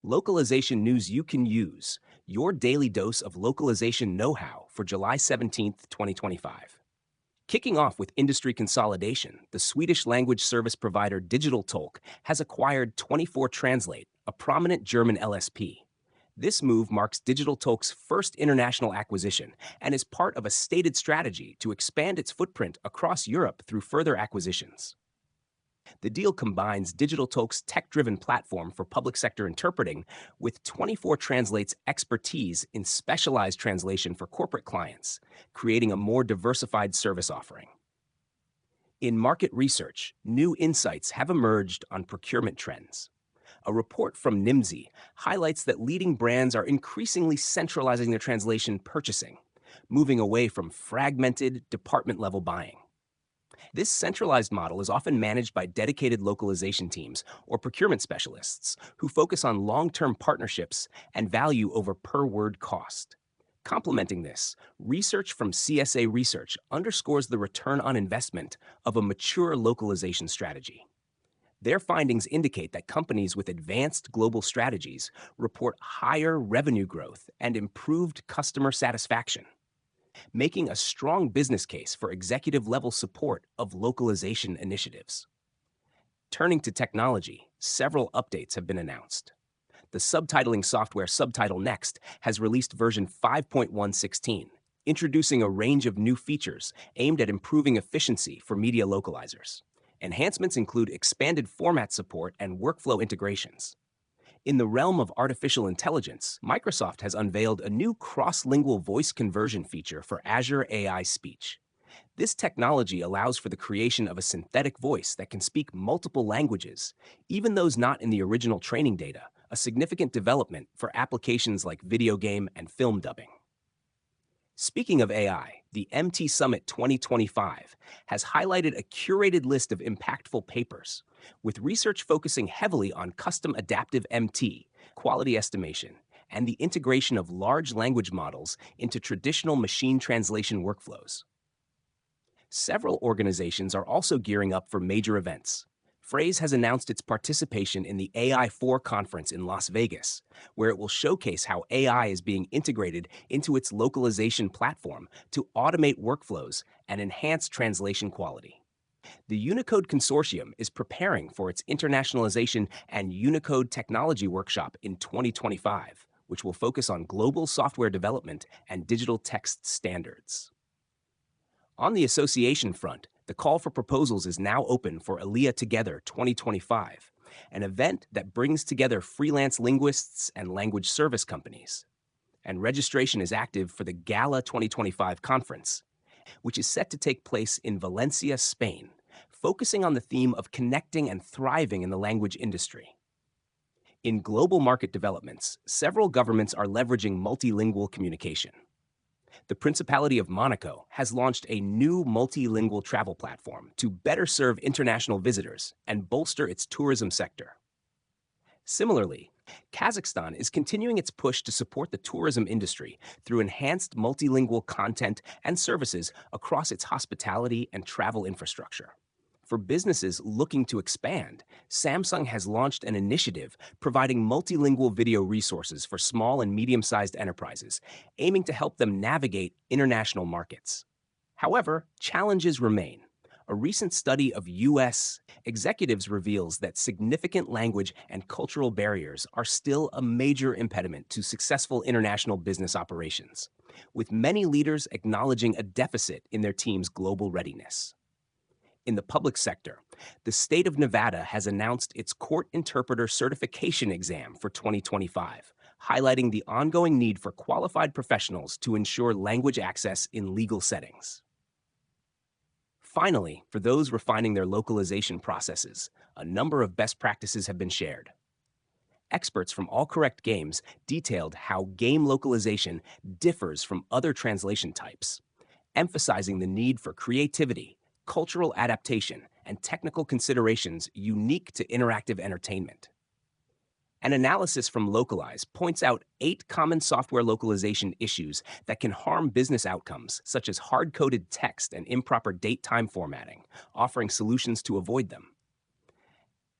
localization news you can use, your daily dose of localization know-how for July 17th, 2025. Kicking off with industry consolidation, the Swedish language service provider DigitalTolk has acquired 24translate, a prominent German LSP. This move marks DigitalTolk's first international acquisition and is part of a stated strategy to expand its footprint across Europe through further acquisitions. The deal combines DigitalTalk's tech-driven platform for public sector interpreting with 24translate's expertise in specialized translation for corporate clients, creating a more diversified service offering. In market research, new insights have emerged on procurement trends. A report from Nimdzi highlights that leading brands are increasingly centralizing their translation purchasing, moving away from fragmented, department-level buying. This centralized model is often managed by dedicated localization teams or procurement specialists who focus on long-term partnerships and value over per-word cost. Complementing this, research from CSA Research underscores the return on investment of a mature localization strategy. Their findings indicate that companies with advanced global strategies report higher revenue growth and improved customer satisfaction, making a strong business case for executive-level support of localization initiatives. Turning to technology, several updates have been announced. The subtitling software SubtitleNext has released version 5.116, introducing a range of new features aimed at improving efficiency for media localizers. Enhancements include expanded format support and workflow integrations. In the realm of artificial intelligence, Microsoft has unveiled a new cross-lingual voice conversion feature for Azure AI Speech. This technology allows for the creation of a synthetic voice that can speak multiple languages, even those not in the original training data, a significant development for applications like video game and film dubbing. Speaking of AI, the MT Summit 2025 has highlighted a curated list of impactful papers, with research focusing heavily on custom adaptive MT, quality estimation, and the integration of large language models into traditional machine translation workflows. Several organizations are also gearing up for major events. Phrase has announced its participation in the AI4 conference in Las Vegas, where it will showcase how AI is being integrated into its localization platform to automate workflows and enhance translation quality. The Unicode Consortium is preparing for its internationalization and Unicode technology workshop in 2025, which will focus on global software development and digital text standards. On the association front, the call for proposals is now open for ELIA Together 2025, an event that brings together freelance linguists and language service companies. And registration is active for the Gala 2025 conference, which is set to take place in Valencia, Spain, focusing on the theme of connecting and thriving in the language industry. In global market developments, several governments are leveraging multilingual communication. The Principality of Monaco has launched a new multilingual travel platform to better serve international visitors and bolster its tourism sector. Similarly, Kazakhstan is continuing its push to support the tourism industry through enhanced multilingual content and services across its hospitality and travel infrastructure. For businesses looking to expand, Samsung has launched an initiative providing multilingual video resources for small and medium-sized enterprises, aiming to help them navigate international markets. However, challenges remain. A recent study of U.S. executives reveals that significant language and cultural barriers are still a major impediment to successful international business operations, with many leaders acknowledging a deficit in their team's global readiness. In the public sector, the state of Nevada has announced its court interpreter certification exam for 2025, highlighting the ongoing need for qualified professionals to ensure language access in legal settings. Finally, for those refining their localization processes, a number of best practices have been shared. Experts from All Correct Games detailed how game localization differs from other translation types, emphasizing the need for creativity, cultural adaptation, and technical considerations unique to interactive entertainment. An analysis from Localize points out 8 common software localization issues that can harm business outcomes, such as hard-coded text and improper date-time formatting, offering solutions to avoid them.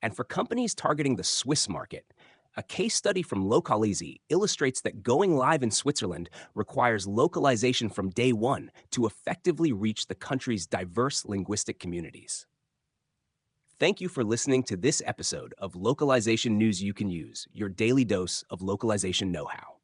And for companies targeting the Swiss market, A case study from Localization illustrates that going live in Switzerland requires localization from day one to effectively reach the country's diverse linguistic communities. Thank you for listening to this episode of Localization News You Can Use, your daily dose of localization know-how.